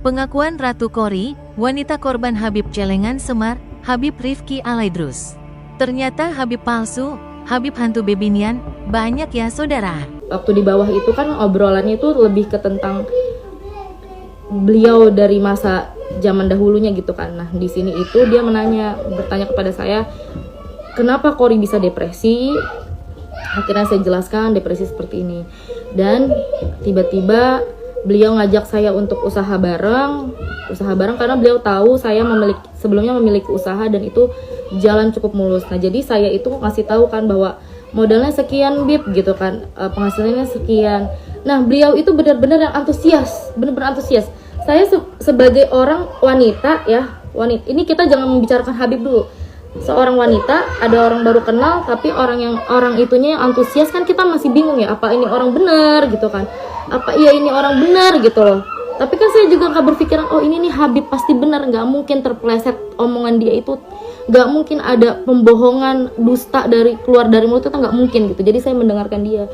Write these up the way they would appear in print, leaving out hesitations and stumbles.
Pengakuan Ratu Kori, wanita korban Habib celengan Semar, Habib Rifki Alaidrus. Ternyata Habib palsu, Habib hantu bebinian, banyak ya saudara. Waktu di bawah itu kan obrolannya itu lebih ke tentang beliau dari masa zaman dahulunya gitu kan. Nah di sini itu dia bertanya kepada saya, kenapa Kori bisa depresi? Akhirnya saya jelaskan depresi seperti ini. Dan tiba-tiba beliau ngajak saya untuk usaha bareng karena beliau tahu saya sebelumnya memiliki usaha dan itu jalan cukup mulus. Nah jadi saya itu ngasih tahu kan bahwa modalnya sekian bib gitu kan, penghasilannya sekian. Nah beliau itu benar-benar yang antusias, benar-benar antusias. Saya sebagai orang wanita ya, ini kita jangan membicarakan Habib dulu. Seorang wanita, ada orang baru kenal, tapi orang itunya yang antusias kan kita masih bingung ya, apa ini orang benar gitu kan, apa iya ini orang benar gitu loh. Tapi kan saya juga nggak berpikiran, oh ini nih Habib pasti benar, nggak mungkin terpeleset omongan dia itu, nggak mungkin ada pembohongan dusta keluar dari mulut itu, nggak mungkin gitu. Jadi saya mendengarkan dia.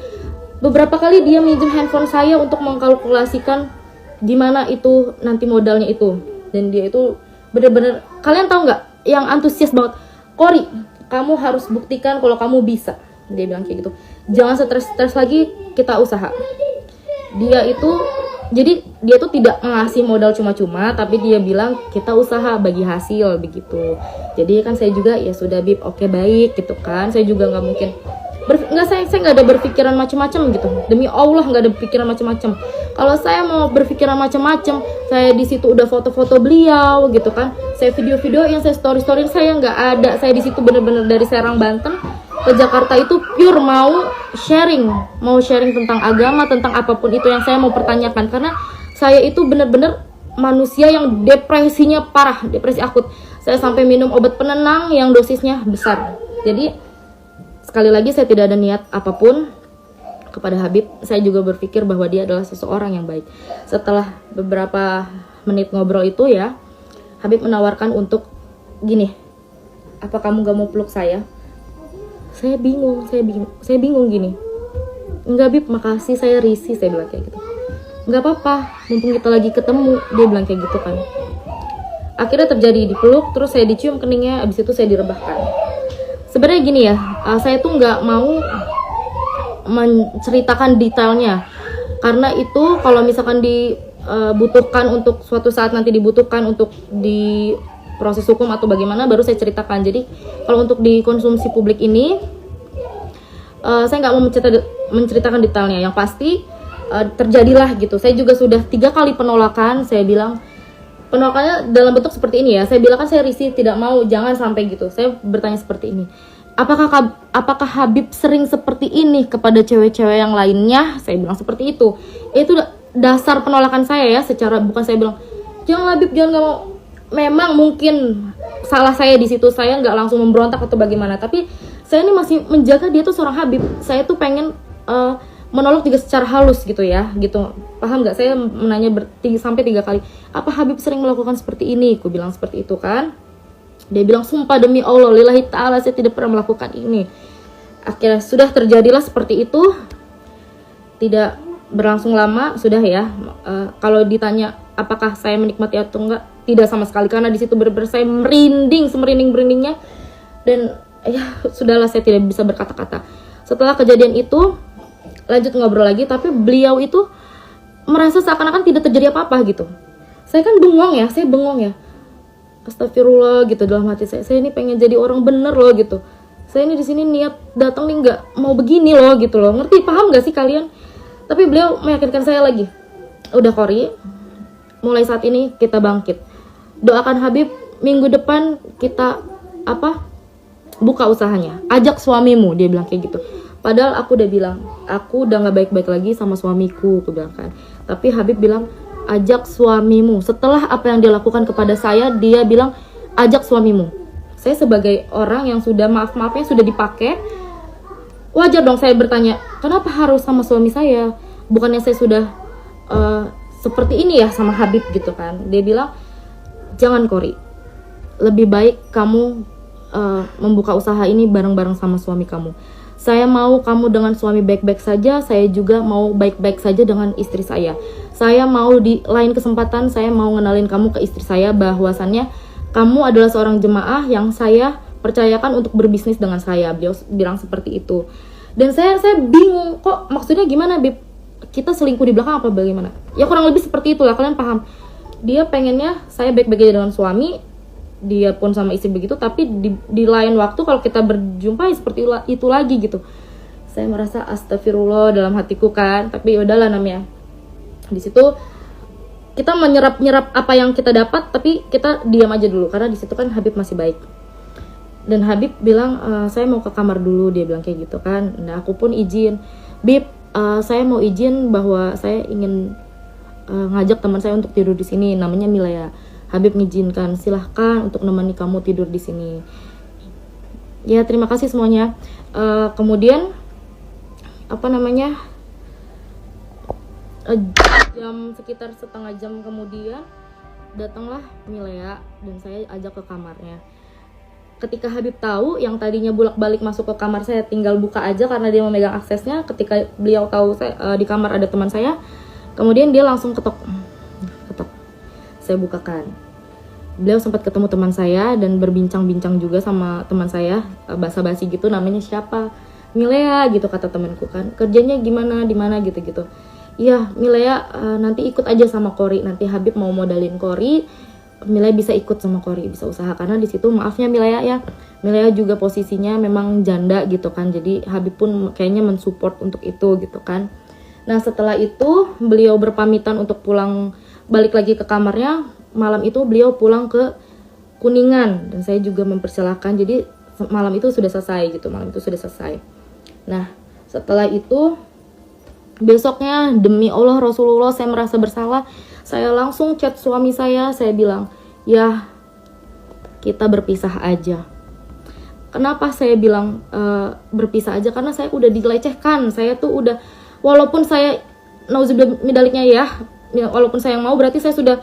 Beberapa kali dia minjem handphone saya untuk mengkalkulasikan gimana itu nanti modalnya itu, dan dia itu bener-bener, kalian tahu nggak, yang antusias banget. Kori, kamu harus buktikan kalau kamu bisa, dia bilang kayak gitu. Jangan stres lagi, kita usaha. Dia tuh tidak ngasih modal cuma-cuma, tapi dia bilang kita usaha bagi hasil begitu. Jadi kan saya juga ya sudah bib, oke baik gitu kan. Saya juga nggak mungkin saya nggak ada berpikiran macam-macam gitu. Demi Allah nggak ada pikiran macam-macam. Kalau saya mau berpikiran macam-macam, saya di situ udah foto-foto beliau gitu kan. Saya video-video yang saya story-storyin, saya nggak ada. Saya di situ bener-bener dari Serang Banten ke Jakarta itu pure mau sharing tentang agama, tentang apapun itu yang saya mau pertanyakan, karena saya itu bener-bener manusia yang depresinya parah, depresi akut. Saya sampai minum obat penenang yang dosisnya besar. Jadi sekali lagi saya tidak ada niat apapun kepada Habib. Saya juga berpikir bahwa dia adalah seseorang yang baik. Setelah beberapa menit ngobrol itu ya, Habib menawarkan untuk gini, apa kamu gak mau peluk saya? Saya bingung gini. Enggak Bib, makasih, saya risih, saya bilang kayak gitu. Enggak apa-apa, mumpung kita lagi ketemu, dia bilang kayak gitu kan. Akhirnya terjadi dipeluk, terus saya dicium keningnya, abis itu saya direbahkan. Sebenarnya gini ya, saya tuh nggak mau menceritakan detailnya, karena itu kalau misalkan dibutuhkan untuk suatu saat nanti dibutuhkan untuk di proses hukum atau bagaimana, baru saya ceritakan. Jadi kalau untuk dikonsumsi publik ini, saya nggak mau menceritakan detailnya. Yang pasti terjadilah gitu. Saya juga sudah 3 kali penolakan. Saya bilang penolakannya dalam bentuk seperti ini ya. Saya bilang kan saya risih, tidak mau, jangan sampai gitu. Saya bertanya seperti ini. Apakah Habib sering seperti ini kepada cewek-cewek yang lainnya? Saya bilang seperti itu. Itu dasar penolakan saya ya. Bukan saya bilang jangan Habib, jangan, nggak mau. Memang mungkin salah saya di situ. Saya nggak langsung memberontak atau bagaimana. Tapi saya ini masih menjaga dia tuh seorang Habib. Saya tuh pengen menolak juga secara halus gitu ya, gitu. Paham nggak? Saya menanya sampai 3 kali. Apa Habib sering melakukan seperti ini? Aku bilang seperti itu kan. Dia bilang sumpah demi Allah, lillahi ta'ala, saya tidak pernah melakukan ini. Akhirnya sudah terjadilah seperti itu. Tidak berlangsung lama, sudah ya. Kalau ditanya apakah saya menikmati atau enggak, tidak sama sekali, karena di situ benar-benar saya merinding, semerinding-merindingnya. Dan ya sudahlah, saya tidak bisa berkata-kata. Setelah kejadian itu lanjut ngobrol lagi, tapi beliau itu merasa seakan-akan tidak terjadi apa-apa gitu. Saya kan bengong ya. Astagfirullah gitu dalam hati saya ini pengen jadi orang bener loh gitu. Saya ini di sini niat datang nih nggak mau begini loh gitu loh. Ngerti, paham nggak sih kalian? Tapi beliau meyakinkan saya lagi. Udah Kori, mulai saat ini kita bangkit. Doakan Habib, minggu depan kita buka usahanya. Ajak suamimu, dia bilang kayak gitu. Padahal aku udah bilang, aku udah gak baik-baik lagi sama suamiku, aku bilang kan. Tapi Habib bilang, ajak suamimu. Setelah apa yang dia lakukan kepada saya, dia bilang, ajak suamimu. Saya sebagai orang yang sudah maaf-maafnya sudah dipakai, wajar dong saya bertanya, kenapa harus sama suami saya? Bukannya saya sudah seperti ini ya sama Habib gitu kan. Dia bilang, jangan Kori, lebih baik kamu membuka usaha ini bareng-bareng sama suami kamu. Saya mau kamu dengan suami baik-baik saja, saya juga mau baik-baik saja dengan istri saya. Saya mau di lain kesempatan, saya mau ngenalin kamu ke istri saya bahwasannya kamu adalah seorang jemaah yang saya percayakan untuk berbisnis dengan saya. Beliau bilang seperti itu. Dan saya bingung, kok maksudnya gimana, Beb? Kita selingkuh di belakang apa bagaimana? Ya kurang lebih seperti itulah, kalian paham. Dia pengennya saya baik-baik aja dengan suami, dia pun sama istri begitu, tapi di lain waktu kalau kita berjumpa ya seperti itu lagi gitu. Saya merasa astagfirullah dalam hatiku kan, tapi udahlah namanya. Di situ kita menyerap apa yang kita dapat, tapi kita diam aja dulu karena di situ kan Habib masih baik. Dan Habib bilang saya mau ke kamar dulu, dia bilang kayak gitu kan. Nah aku pun izin, Bib, saya mau izin bahwa saya ingin ngajak teman saya untuk tidur di sini, namanya Milea. Habib mengizinkan, silahkan untuk menemani kamu tidur di sini. Ya terima kasih semuanya. Kemudian apa namanya? Jam sekitar setengah jam kemudian datanglah Milea dan saya ajak ke kamarnya. Ketika Habib tahu yang tadinya bolak-balik masuk ke kamar saya tinggal buka aja karena dia memegang aksesnya, ketika beliau tahu saya, di kamar ada teman saya, kemudian dia langsung ketok. Saya bukakan. Beliau sempat ketemu teman saya dan berbincang-bincang juga sama teman saya, basa-basi gitu, namanya siapa? Milea gitu kata temanku kan. Kerjanya gimana, di mana gitu-gitu. Iya, Milea nanti ikut aja sama Kori. Nanti Habib mau modalin Kori, Milea bisa ikut sama Kori, bisa usaha. Karena di situ maafnya Milea ya, Milea juga posisinya memang janda gitu kan. Jadi Habib pun kayaknya mensupport untuk itu gitu kan. Nah setelah itu beliau berpamitan untuk pulang balik lagi ke kamarnya. Malam itu beliau pulang ke Kuningan dan saya juga mempersilahkan. Jadi malam itu sudah selesai gitu, malam itu sudah selesai. Nah setelah itu besoknya demi Allah Rasulullah saya merasa bersalah. Saya langsung chat suami saya bilang, ya kita berpisah aja. Kenapa saya bilang berpisah aja? Karena saya udah dilecehkan. Saya tuh udah, walaupun saya nauzubillah midaliknya ya, walaupun saya yang mau, berarti saya sudah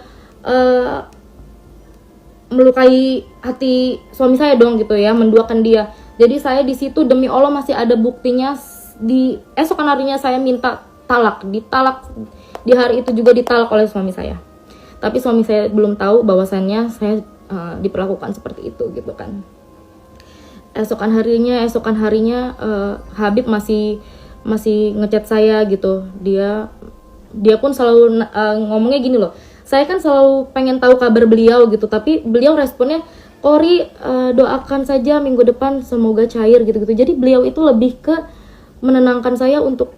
melukai hati suami saya dong gitu ya, menduakan dia. Jadi saya di situ demi Allah masih ada buktinya. Di esokan harinya saya minta ditalak di hari itu juga ditalak oleh suami saya. Tapi suami saya belum tahu bahwasannya saya diperlakukan seperti itu gitu kan. Esokan harinya Habib masih ngechat saya gitu. Dia pun selalu ngomongnya gini loh. Saya kan selalu pengen tahu kabar beliau gitu, tapi beliau responnya, Kori doakan saja minggu depan semoga cair gitu-gitu. Jadi beliau itu lebih ke menenangkan saya untuk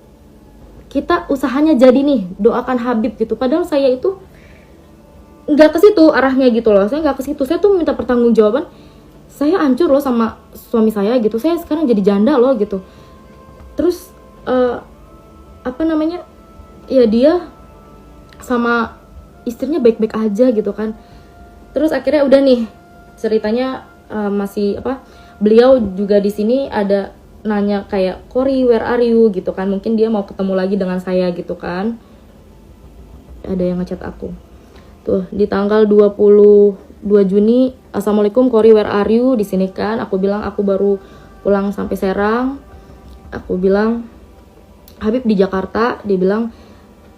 kita usahanya jadi nih, doakan Habib gitu. Padahal saya itu nggak ke situ arahnya gitu loh. Saya nggak ke situ. Saya tuh minta pertanggungjawaban. Saya hancur loh sama suami saya gitu. Saya sekarang jadi janda loh gitu. Terus apa namanya? Ya dia sama istrinya baik-baik aja gitu kan. Terus akhirnya udah nih ceritanya masih apa? Beliau juga di sini ada nanya kayak, Kori where are you gitu kan. Mungkin dia mau ketemu lagi dengan saya gitu kan. Ada yang ngechat aku. Tuh di tanggal 22 Juni, Assalamualaikum Kori where are you, di sini kan. Aku bilang aku baru pulang sampai Serang. Aku bilang Habib di Jakarta. Dia bilang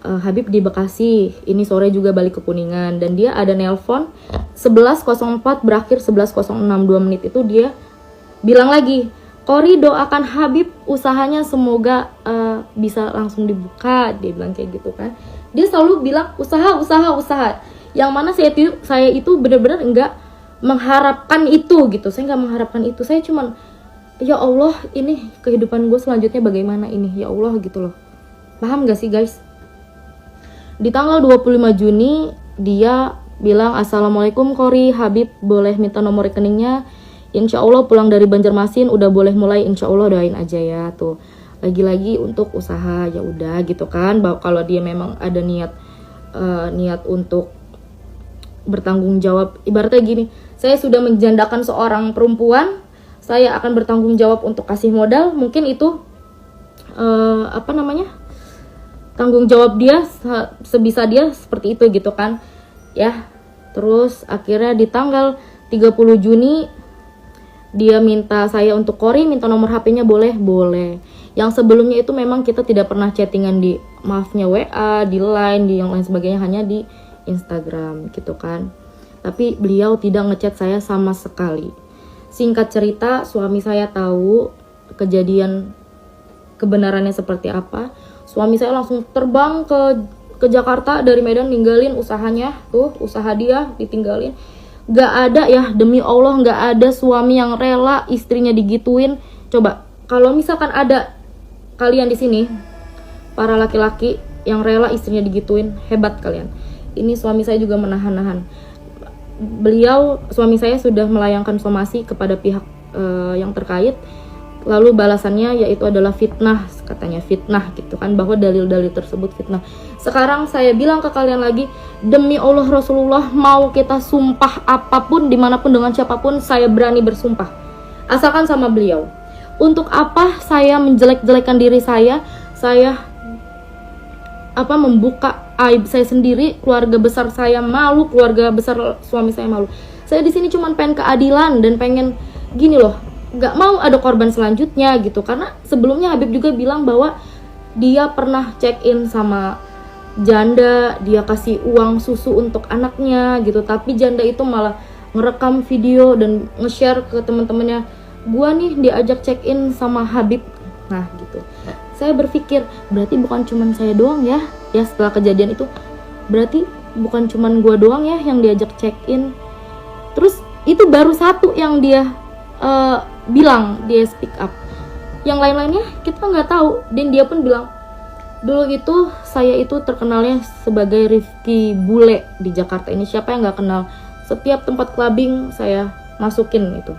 Habib di Bekasi, ini sore juga balik ke Kuningan. Dan dia ada nelpon 11.04 berakhir 11.06, 2 menit itu dia bilang lagi, Kori doakan Habib usahanya semoga bisa langsung dibuka. Dia bilang kayak gitu kan. Dia selalu bilang usaha. Yang mana saya itu benar-benar enggak mengharapkan itu gitu. Saya enggak mengharapkan itu. Saya cuman, ya Allah, ini kehidupan gue selanjutnya bagaimana ini, ya Allah gitu loh. Paham gak sih guys? Di tanggal 25 Juni dia bilang, Assalamualaikum Kori, Habib boleh minta nomor rekeningnya. Insya Allah pulang dari Banjarmasin udah boleh mulai, insya Allah doain aja ya. Tuh lagi-lagi untuk usaha, ya udah gitu kan. Kalau dia memang ada niat untuk bertanggung jawab, ibaratnya gini, saya sudah menjandakan seorang perempuan, saya akan bertanggung jawab untuk kasih modal. Mungkin itu tanggung jawab dia, sebisa dia seperti itu gitu kan ya. Terus akhirnya di tanggal 30 Juni Dia minta saya untuk Kori minta nomor HP-nya, boleh? Boleh. Yang sebelumnya itu memang kita tidak pernah chattingan di, maafnya, WA, di Line, di yang lain sebagainya, hanya di Instagram gitu kan. Tapi beliau tidak ngechat saya sama sekali. Singkat cerita, suami saya tahu kejadian kebenarannya seperti apa. Suami saya langsung terbang ke Jakarta dari Medan, ninggalin usahanya, tuh usaha dia ditinggalin. Gak ada ya, demi Allah gak ada suami yang rela istrinya digituin. Coba kalau misalkan ada kalian di sini, para laki-laki yang rela istrinya digituin, hebat kalian. Ini suami saya juga menahan-nahan. Suami saya sudah melayangkan somasi kepada pihak yang terkait. Lalu balasannya yaitu adalah fitnah, katanya fitnah gitu kan, bahwa dalil-dalil tersebut fitnah. Sekarang saya bilang ke kalian lagi, demi Allah Rasulullah, mau kita sumpah apapun, dimanapun, dengan siapapun, saya berani bersumpah, asalkan sama beliau. Untuk apa saya menjelek-jelekan diri saya membuka aib saya sendiri, keluarga besar saya malu, keluarga besar suami saya malu. Saya di sini cuma pengen keadilan dan pengen gini loh, gak mau ada korban selanjutnya gitu. Karena sebelumnya Habib juga bilang bahwa dia pernah check in sama janda, dia kasih uang susu untuk anaknya gitu, tapi janda itu malah ngerekam video dan nge-share ke teman-temannya, gua nih diajak check in sama Habib. Nah gitu, saya berpikir berarti bukan cuman saya doang ya setelah kejadian itu, berarti bukan cuman gua doang ya yang diajak check in. Terus itu baru satu yang dia bilang, dia speak up. Yang lain-lainnya kita nggak tahu. Dan dia pun bilang, dulu itu saya itu terkenalnya sebagai Rifki Bule di Jakarta ini. Siapa yang nggak kenal? Setiap tempat clubbing saya masukin itu.